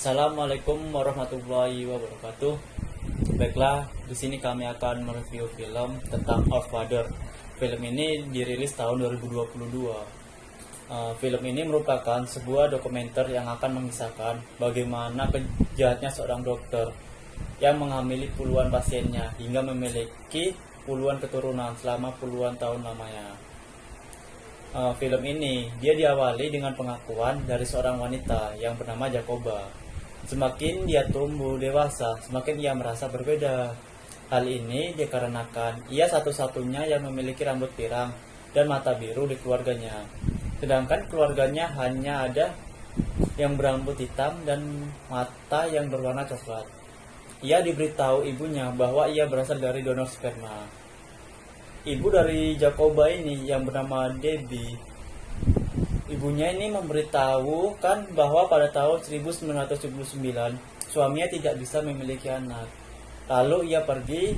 Assalamualaikum warahmatullahi wabarakatuh. Baiklah, di sini kami akan mereview film tentang Our Father. Film ini dirilis tahun 2022. Film ini merupakan sebuah dokumenter yang akan mengisahkan bagaimana kejahatnya seorang dokter yang menghamili puluhan pasiennya hingga memiliki puluhan keturunan selama puluhan tahun lamanya. Film ini dia diawali dengan pengakuan dari seorang wanita yang bernama Jacoba. Semakin dia tumbuh dewasa, semakin ia merasa berbeda. Hal ini dikarenakan ia satu-satunya yang memiliki rambut pirang dan mata biru di keluarganya. Sedangkan keluarganya hanya ada yang berambut hitam dan mata yang berwarna coklat. Ia diberitahu ibunya bahwa ia berasal dari donor sperma. Ibu dari Jacoba ini yang bernama Debbie, ibunya ini memberitahukan bahwa pada tahun 1979 suaminya tidak bisa memiliki anak. Lalu ia pergi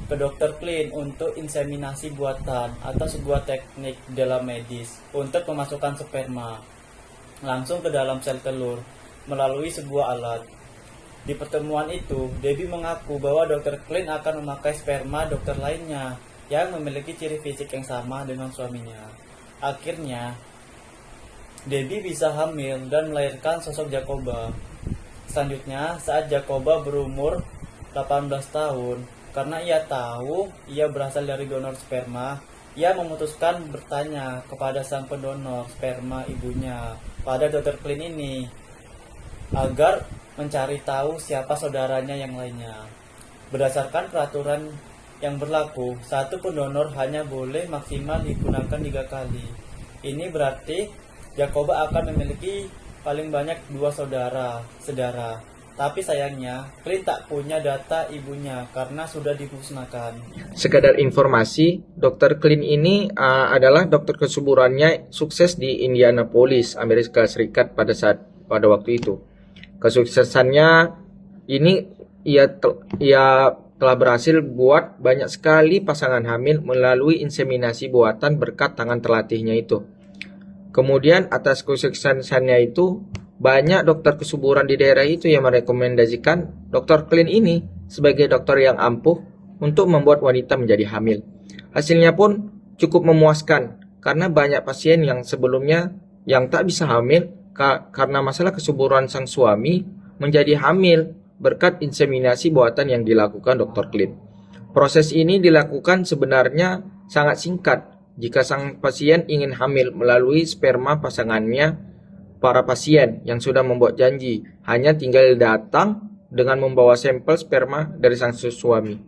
ke Dr. Clint untuk inseminasi buatan atau sebuah teknik dalam medis untuk memasukkan sperma langsung ke dalam sel telur melalui sebuah alat. Di pertemuan itu, Debbie mengaku bahwa Dr. Clint akan memakai sperma dokter lainnya yang memiliki ciri fisik yang sama dengan suaminya. Akhirnya, Debbie bisa hamil dan melahirkan sosok Jacoba. Selanjutnya, saat Jacoba berumur 18 tahun, karena ia tahu ia berasal dari donor sperma, ia memutuskan bertanya kepada sang pendonor sperma ibunya, pada Dr. Clint ini, agar mencari tahu siapa saudaranya yang lainnya. Berdasarkan peraturan yang berlaku, satu pendonor hanya boleh maksimal digunakan 3 kali. Ini berarti Jacoba akan memiliki paling banyak 2 saudara. Tapi sayangnya, Clint tak punya data ibunya karena sudah dimusnahkan. Sekadar informasi, Dr. Clint ini adalah dokter kesuburannya sukses di Indianapolis, Amerika Serikat pada waktu itu. Kesuksesannya ini ia telah berhasil buat banyak sekali pasangan hamil melalui inseminasi buatan berkat tangan terlatihnya itu. Kemudian atas kesuksesannya itu, banyak dokter kesuburan di daerah itu yang merekomendasikan Dr. Clint ini sebagai dokter yang ampuh untuk membuat wanita menjadi hamil. Hasilnya pun cukup memuaskan karena banyak pasien yang sebelumnya yang tak bisa hamil karena masalah kesuburan sang suami menjadi hamil berkat inseminasi buatan yang dilakukan Dr. Clint. Proses ini dilakukan sebenarnya sangat singkat jika sang pasien ingin hamil melalui sperma pasangannya. Para pasien yang sudah membuat janji hanya tinggal datang dengan membawa sampel sperma dari sang suami.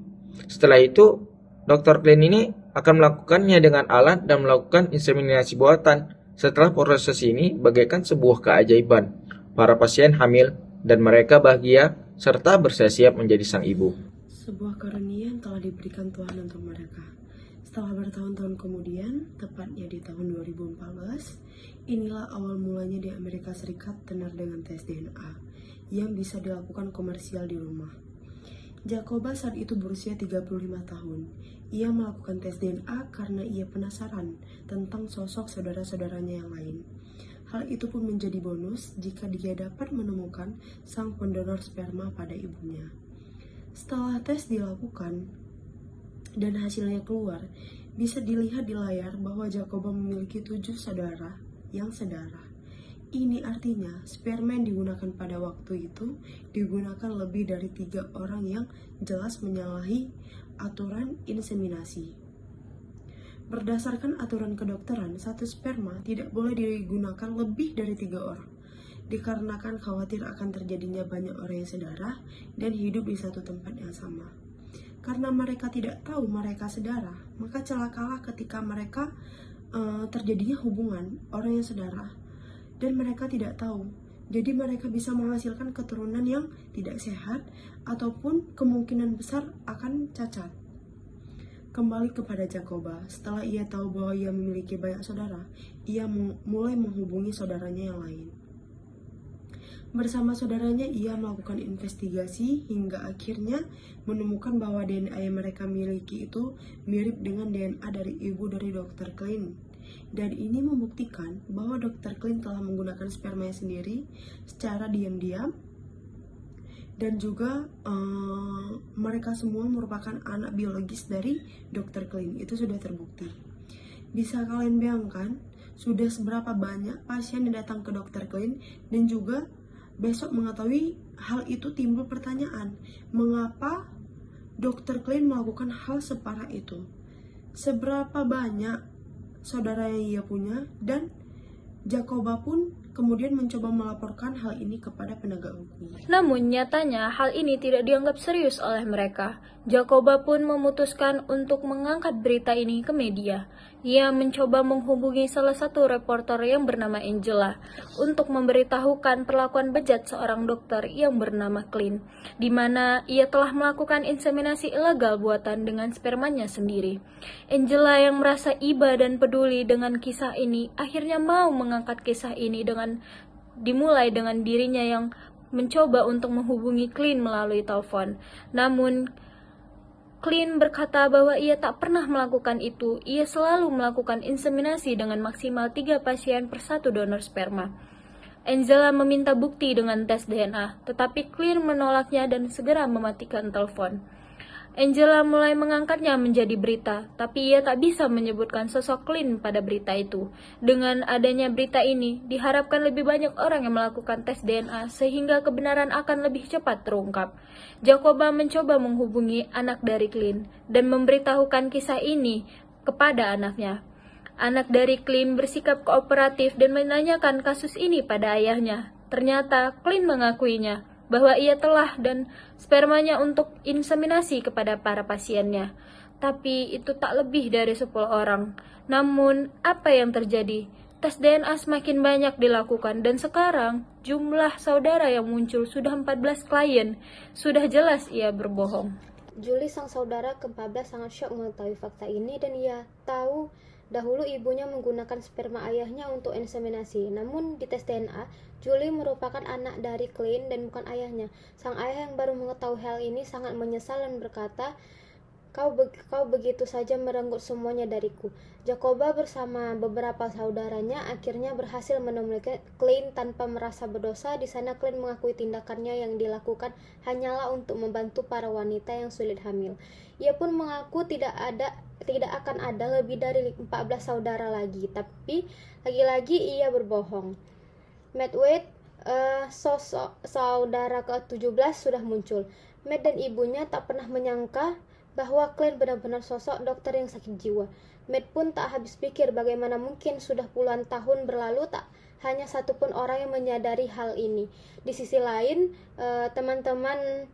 Setelah itu, Dr. Clint ini akan melakukannya dengan alat dan melakukan inseminasi buatan. Setelah proses ini bagaikan sebuah keajaiban. Para pasien hamil dan mereka bahagia serta bersiap menjadi sang ibu. Sebuah karunia yang telah diberikan Tuhan untuk mereka. Setelah bertahun-tahun kemudian, tepatnya di tahun 2014, inilah awal mulanya di Amerika Serikat tenar dengan tes DNA yang bisa dilakukan komersial di rumah. Jacoba saat itu berusia 35 tahun. Ia melakukan tes DNA karena ia penasaran tentang sosok saudara-saudaranya yang lain. Hal itu pun menjadi bonus jika dia dapat menemukan sang pendonor sperma pada ibunya. Setelah tes dilakukan dan hasilnya keluar, bisa dilihat di layar bahwa Jacoba memiliki 7 saudara yang sedarah. Ini artinya sperma yang digunakan pada waktu itu digunakan lebih dari 3 orang yang jelas menyalahi aturan inseminasi. Berdasarkan aturan kedokteran, satu sperma tidak boleh digunakan lebih dari 3 orang, dikarenakan khawatir akan terjadinya banyak orang yang sedarah dan hidup di satu tempat yang sama. Karena mereka tidak tahu mereka sedarah, maka celakalah ketika mereka terjadinya hubungan orang yang sedarah dan mereka tidak tahu. Jadi mereka bisa menghasilkan keturunan yang tidak sehat ataupun kemungkinan besar akan cacat. Kembali kepada Jacoba, setelah ia tahu bahwa ia memiliki banyak saudara, ia mulai menghubungi saudaranya yang lain. Bersama saudaranya, ia melakukan investigasi hingga akhirnya menemukan bahwa DNA yang mereka miliki itu mirip dengan DNA dari ibu dari Dr. Clint. Dan ini membuktikan bahwa Dr. Clint telah menggunakan spermanya sendiri secara diam-diam dan juga mereka semua merupakan anak biologis dari Dr. Klein. Itu sudah terbukti. Bisa kalian bayangkan sudah seberapa banyak pasien yang datang ke Dr. Klein, dan juga besok mengetahui hal itu timbul pertanyaan, mengapa Dr. Klein melakukan hal separah itu? Seberapa banyak saudara yang ia punya, dan Jacoba pun kemudian mencoba melaporkan hal ini kepada penegak hukum. Namun nyatanya hal ini tidak dianggap serius oleh mereka. Jacoba pun memutuskan untuk mengangkat berita ini ke media. Ia mencoba menghubungi salah satu reporter yang bernama Angela untuk memberitahukan perlakuan bejat seorang dokter yang bernama Klein, di mana ia telah melakukan inseminasi ilegal buatan dengan spermanya sendiri. Angela yang merasa iba dan peduli dengan kisah ini akhirnya mau mengangkat kisah ini dimulai dengan dirinya yang mencoba untuk menghubungi Klein melalui telepon. Namun Klein berkata bahwa ia tak pernah melakukan itu. Ia selalu melakukan inseminasi dengan maksimal 3 pasien per 1 donor sperma. Angela meminta bukti dengan tes DNA, tetapi Klein menolaknya dan segera mematikan telepon. Angela mulai mengangkatnya menjadi berita, tapi ia tak bisa menyebutkan sosok Klein pada berita itu. Dengan adanya berita ini, diharapkan lebih banyak orang yang melakukan tes DNA sehingga kebenaran akan lebih cepat terungkap. Jacoba mencoba menghubungi anak dari Klein dan memberitahukan kisah ini kepada anaknya. Anak dari Klein bersikap kooperatif dan menanyakan kasus ini pada ayahnya. Ternyata Klein mengakuinya bahwa ia telah dan spermanya untuk inseminasi kepada para pasiennya. Tapi itu tak lebih dari 10 orang. Namun, apa yang terjadi? Tes DNA semakin banyak dilakukan dan sekarang jumlah saudara yang muncul sudah 14 klien. Sudah jelas ia berbohong. Julie, sang saudara ke-14, sangat syok mengetahui fakta ini dan ia tahu dahulu ibunya menggunakan sperma ayahnya untuk inseminasi. Namun di tes DNA, Julie merupakan anak dari Klein dan bukan ayahnya. Sang ayah yang baru mengetahui hal ini sangat menyesal dan berkata, Kau begitu saja merenggut semuanya dariku. Jacoba bersama beberapa saudaranya akhirnya berhasil menemui Klein tanpa merasa berdosa. Di sana Klein mengakui tindakannya yang dilakukan hanyalah untuk membantu para wanita yang sulit hamil. Ia pun mengaku tidak akan ada lebih dari 14 saudara lagi, tapi lagi-lagi ia berbohong. Matt Wade, sosok saudara ke-17 sudah muncul. Matt dan ibunya tak pernah menyangka bahwa Klein benar-benar sosok dokter yang sakit jiwa. Matt pun tak habis pikir bagaimana mungkin sudah puluhan tahun berlalu tak hanya satupun orang yang menyadari hal ini. Di sisi lain, teman-teman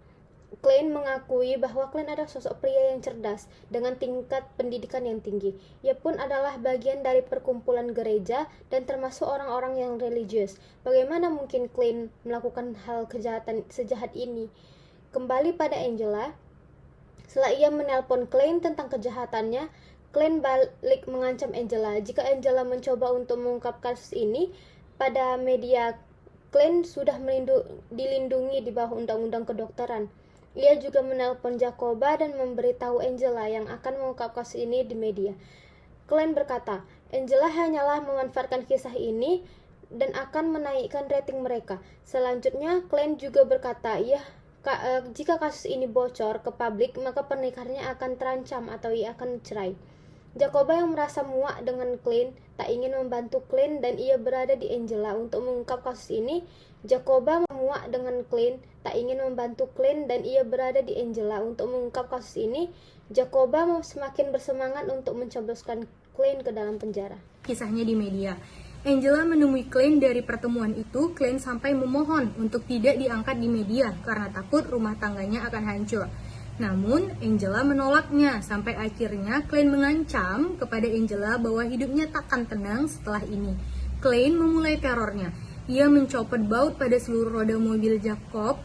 Klein mengakui bahwa Klein adalah sosok pria yang cerdas dengan tingkat pendidikan yang tinggi. Ia pun adalah bagian dari perkumpulan gereja dan termasuk orang-orang yang religius. Bagaimana mungkin Klein melakukan hal kejahatan sejahat ini? Kembali pada Angela, setelah ia menelpon Klein tentang kejahatannya, Klein balik mengancam Angela. Jika Angela mencoba untuk mengungkap kasus ini pada media, Klein sudah dilindungi di bawah undang-undang kedokteran. Ia juga menelpon Jacoba dan memberitahu Angela yang akan mengungkap kasus ini di media. Klein berkata, Angela hanyalah memanfaatkan kisah ini dan akan menaikkan rating mereka. Selanjutnya, Klein juga berkata, jika kasus ini bocor ke publik, maka pernikahannya akan terancam atau ia akan cerai. Jacoba yang merasa muak dengan Klein tak ingin membantu Klein dan ia berada di Angela untuk mengungkap kasus ini. Jacoba muak dengan Klein tak ingin membantu Klein dan ia berada di Angela untuk mengungkap kasus ini. Jacoba semakin bersemangat untuk mencoboskan Klein ke dalam penjara. Kisahnya di media. Angela menemui Klein dari pertemuan itu. Klein sampai memohon untuk tidak diangkat di media karena takut rumah tangganya akan hancur. Namun, Angela menolaknya sampai akhirnya Klein mengancam kepada Angela bahwa hidupnya takkan tenang setelah ini. Klein memulai terornya. Ia mencopot baut pada seluruh roda mobil Jacob,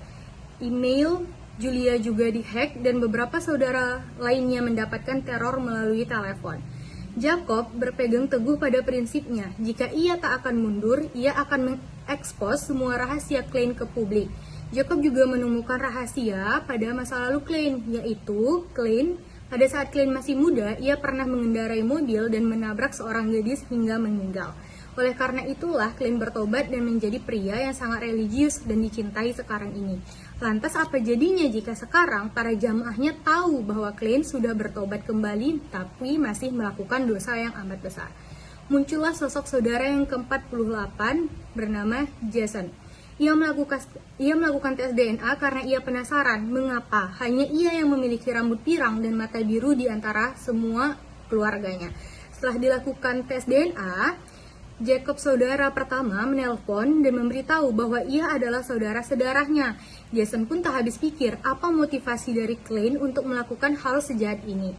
email Julia juga dihack, dan beberapa saudara lainnya mendapatkan teror melalui telepon. Jacob berpegang teguh pada prinsipnya. Jika ia tak akan mundur, ia akan mengekspos semua rahasia Klein ke publik. Jacob juga menemukan rahasia pada masa lalu Klein, yaitu Klein pada saat Klein masih muda, ia pernah mengendarai mobil dan menabrak seorang gadis hingga meninggal. Oleh karena itulah Clint bertobat dan menjadi pria yang sangat religius dan dicintai sekarang ini. Lantas apa jadinya jika sekarang para jamaahnya tahu bahwa Clint sudah bertobat kembali tapi masih melakukan dosa yang amat besar? Muncullah sosok saudara yang ke-48 bernama Jason. Ia melakukan tes DNA karena ia penasaran mengapa hanya ia yang memiliki rambut pirang dan mata biru di antara semua keluarganya. Setelah dilakukan tes DNA, Jacob saudara pertama menelpon dan memberitahu bahwa ia adalah saudara sedarahnya. Jason pun tak habis pikir apa motivasi dari Clint untuk melakukan hal sejahat ini.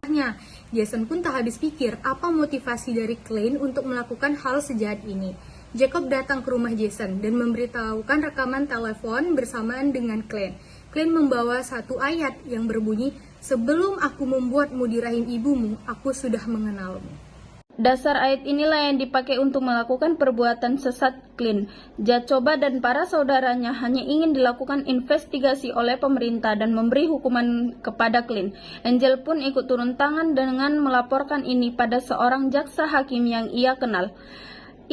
Jacob datang ke rumah Jason dan memberitahukan rekaman telepon bersamaan dengan Clint. Clint membawa satu ayat yang berbunyi, "Sebelum aku membuatmu di rahim ibumu, aku sudah mengenalmu." Dasar ayat inilah yang dipakai untuk melakukan perbuatan sesat Clint. Jacob dan para saudaranya hanya ingin dilakukan investigasi oleh pemerintah dan memberi hukuman kepada Clint. Angel pun ikut turun tangan dengan melaporkan ini pada seorang jaksa hakim yang ia kenal.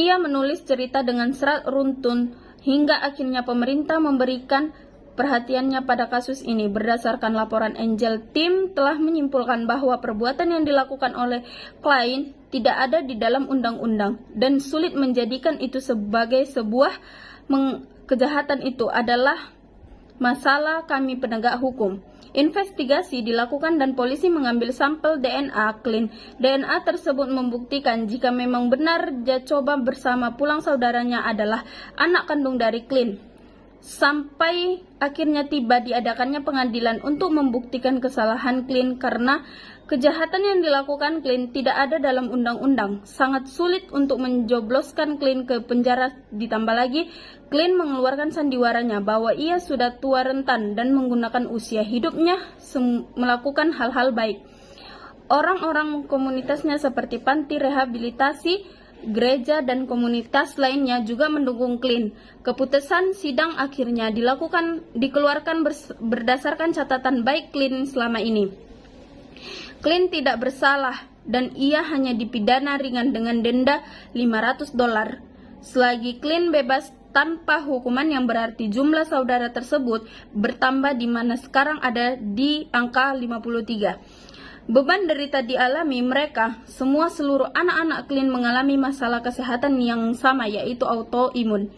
Ia menulis cerita dengan serat runtun hingga akhirnya pemerintah memberikan perhatiannya pada kasus ini. Berdasarkan laporan Angel, tim telah menyimpulkan bahwa perbuatan yang dilakukan oleh Clint tidak ada di dalam undang-undang dan sulit menjadikan itu sebagai sebuah kejahatan. Itu adalah masalah kami penegak hukum. Investigasi dilakukan dan polisi mengambil sampel DNA Clint. DNA tersebut membuktikan jika memang benar Jacob bersama pulang saudaranya adalah anak kandung dari Clint. Sampai akhirnya tiba diadakannya pengadilan untuk membuktikan kesalahan Clint karena kejahatan yang dilakukan Clint tidak ada dalam undang-undang. Sangat sulit untuk menjobloskan Clint ke penjara. Ditambah lagi, Clint mengeluarkan sandiwaranya bahwa ia sudah tua rentan dan menggunakan usia hidupnya melakukan hal-hal baik. Orang-orang komunitasnya seperti panti rehabilitasi, gereja, dan komunitas lainnya juga mendukung Clint. Keputusan sidang akhirnya dikeluarkan berdasarkan catatan baik Clint selama ini. Clint tidak bersalah dan ia hanya dipidana ringan dengan denda $500. Selagi Clint bebas tanpa hukuman yang berarti jumlah saudara tersebut bertambah di mana sekarang ada di angka 53. Beban derita dialami mereka, seluruh anak-anak Clint mengalami masalah kesehatan yang sama, yaitu autoimun.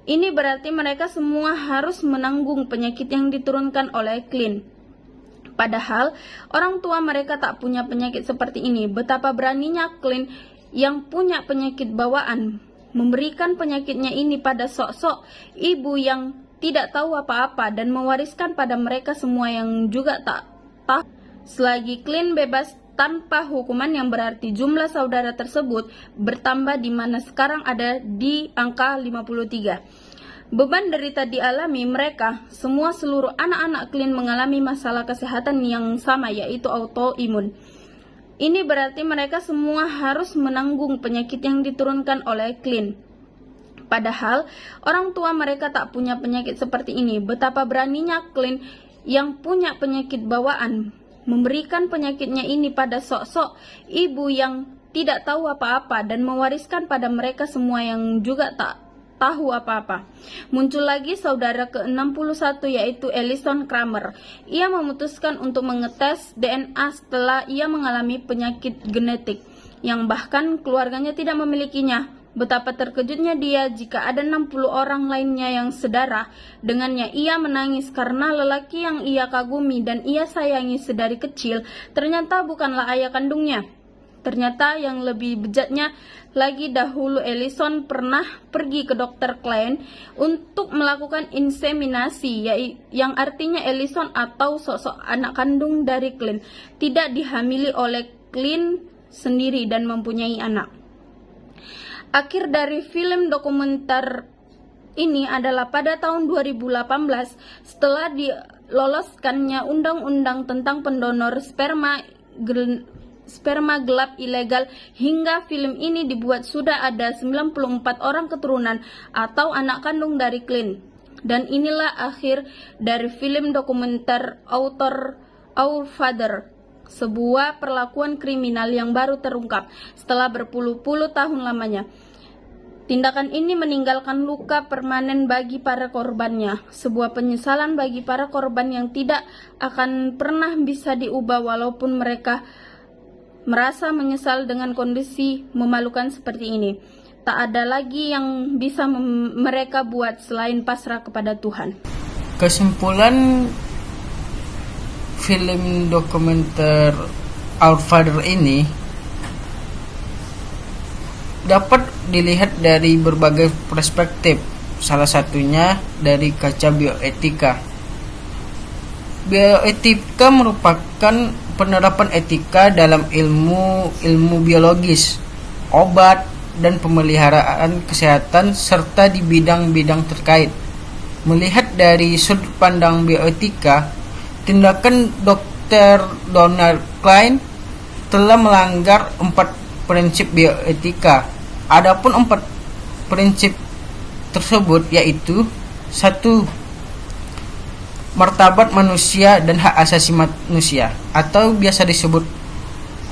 Ini berarti mereka semua harus menanggung penyakit yang diturunkan oleh Clint. Padahal orang tua mereka tak punya penyakit seperti ini. Betapa beraninya Clint yang punya penyakit bawaan memberikan penyakitnya ini pada sok-sok ibu yang tidak tahu apa-apa dan mewariskan pada mereka semua yang juga tak tahu. Selagi Clint bebas tanpa hukuman yang berarti jumlah saudara tersebut bertambah di mana sekarang ada di angka 53. Beban derita dialami mereka, seluruh anak-anak Clint mengalami masalah kesehatan yang sama, yaitu autoimun. Ini berarti mereka semua harus menanggung penyakit yang diturunkan oleh Clint. Padahal orang tua mereka tak punya penyakit seperti ini. Betapa beraninya Clint yang punya penyakit bawaan memberikan penyakitnya ini pada sok-sok ibu yang tidak tahu apa-apa dan mewariskan pada mereka semua yang juga tak tahu apa-apa. Muncul lagi saudara ke-61 yaitu Ellison Kramer. Ia memutuskan untuk mengetes DNA setelah ia mengalami penyakit genetik yang bahkan keluarganya tidak memilikinya. Betapa terkejutnya dia jika ada 60 orang lainnya yang sedarah dengannya. Ia menangis karena lelaki yang ia kagumi dan ia sayangi sedari kecil ternyata bukanlah ayah kandungnya. Ternyata yang lebih bejatnya lagi, dahulu Ellison pernah pergi ke dokter Clint untuk melakukan inseminasi, yang artinya Ellison atau sosok anak kandung dari Clint tidak dihamili oleh Clint sendiri dan mempunyai anak. Akhir dari film dokumenter ini adalah pada tahun 2018 setelah diloloskannya undang-undang tentang pendonor sperma gelap ilegal. Hingga film ini dibuat sudah ada 94 orang keturunan atau anak kandung dari Clint. Dan inilah akhir dari film dokumenter Our Father, sebuah perlakuan kriminal yang baru terungkap setelah berpuluh-puluh tahun lamanya. Tindakan ini meninggalkan luka permanen bagi para korbannya, sebuah penyesalan bagi para korban yang tidak akan pernah bisa diubah walaupun mereka merasa menyesal dengan kondisi memalukan seperti ini. Tak ada lagi yang bisa mereka buat selain pasrah kepada Tuhan. Kesimpulan film dokumenter Our Father ini dapat dilihat dari berbagai perspektif, salah satunya dari kaca bioetika. Bioetika merupakan penerapan etika dalam ilmu biologis, obat, dan pemeliharaan kesehatan serta di bidang-bidang terkait. Melihat dari sudut pandang bioetika, tindakan Dr. Donald Klein telah melanggar 4 prinsip bioetika. Adapun 4 prinsip tersebut yaitu 1. Martabat manusia dan hak asasi manusia atau biasa disebut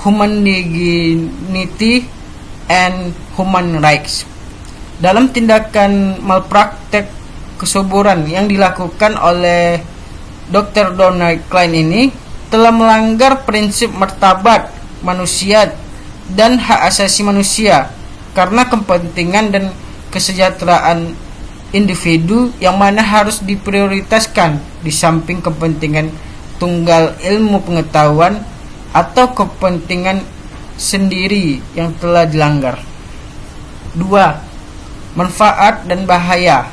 human dignity and human rights. Dalam tindakan malpraktek kesuburan yang dilakukan oleh Dr. Donald Klein ini telah melanggar prinsip martabat manusia dan hak asasi manusia karena kepentingan dan kesejahteraan individu yang mana harus diprioritaskan di samping kepentingan tunggal ilmu pengetahuan atau kepentingan sendiri yang telah dilanggar. 2. Manfaat dan bahaya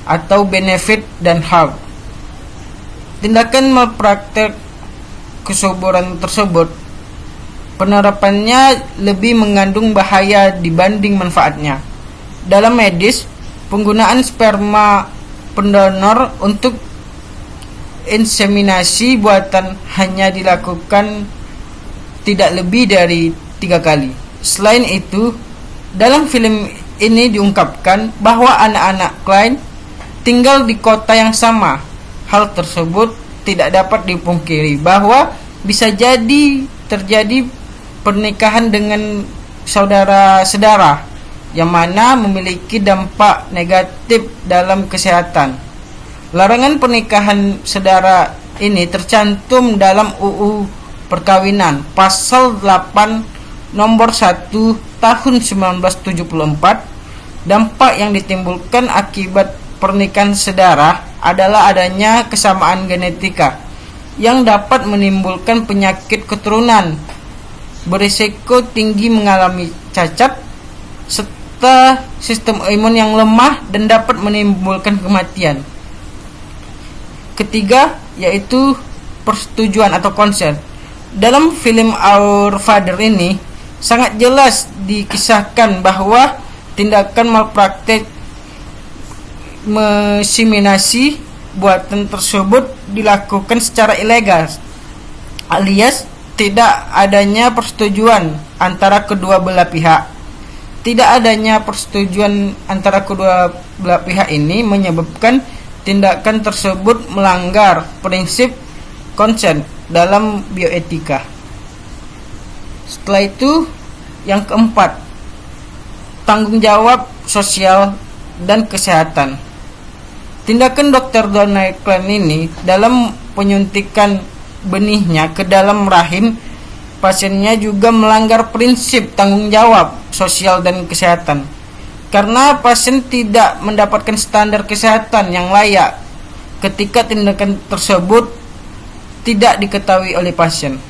atau benefit dan harm. Tindakan malpraktek kesuburan tersebut penerapannya lebih mengandung bahaya dibanding manfaatnya. Dalam medis, penggunaan sperma pendonor untuk inseminasi buatan hanya dilakukan tidak lebih dari 3 kali. Selain itu, dalam film ini diungkapkan bahwa anak-anak Klein tinggal di kota yang sama. Hal tersebut tidak dapat dipungkiri bahwa bisa jadi terjadi pernikahan dengan saudara-saudara yang mana memiliki dampak negatif dalam kesehatan. Larangan pernikahan saudara ini tercantum dalam UU Perkawinan pasal 8 nomor 1 tahun 1974. Dampak yang ditimbulkan akibat pernikahan saudara adalah adanya kesamaan genetika yang dapat menimbulkan penyakit keturunan, berisiko tinggi mengalami cacat, serta sistem imun yang lemah dan dapat menimbulkan kematian. Ketiga, yaitu persetujuan atau consent. Dalam film Our Father ini sangat jelas dikisahkan bahwa tindakan malpraktek menseminasi buatan tersebut dilakukan secara ilegal, alias tidak adanya persetujuan antara kedua belah pihak. Tidak adanya persetujuan antara kedua belah pihak ini menyebabkan tindakan tersebut melanggar prinsip consent dalam bioetika. Setelah itu, yang keempat, tanggung jawab sosial dan kesehatan. Tindakan Dr. Donald Klein ini dalam penyuntikan benihnya ke dalam rahim pasiennya juga melanggar prinsip tanggung jawab sosial dan kesehatan karena pasien tidak mendapatkan standar kesehatan yang layak ketika tindakan tersebut tidak diketahui oleh pasien.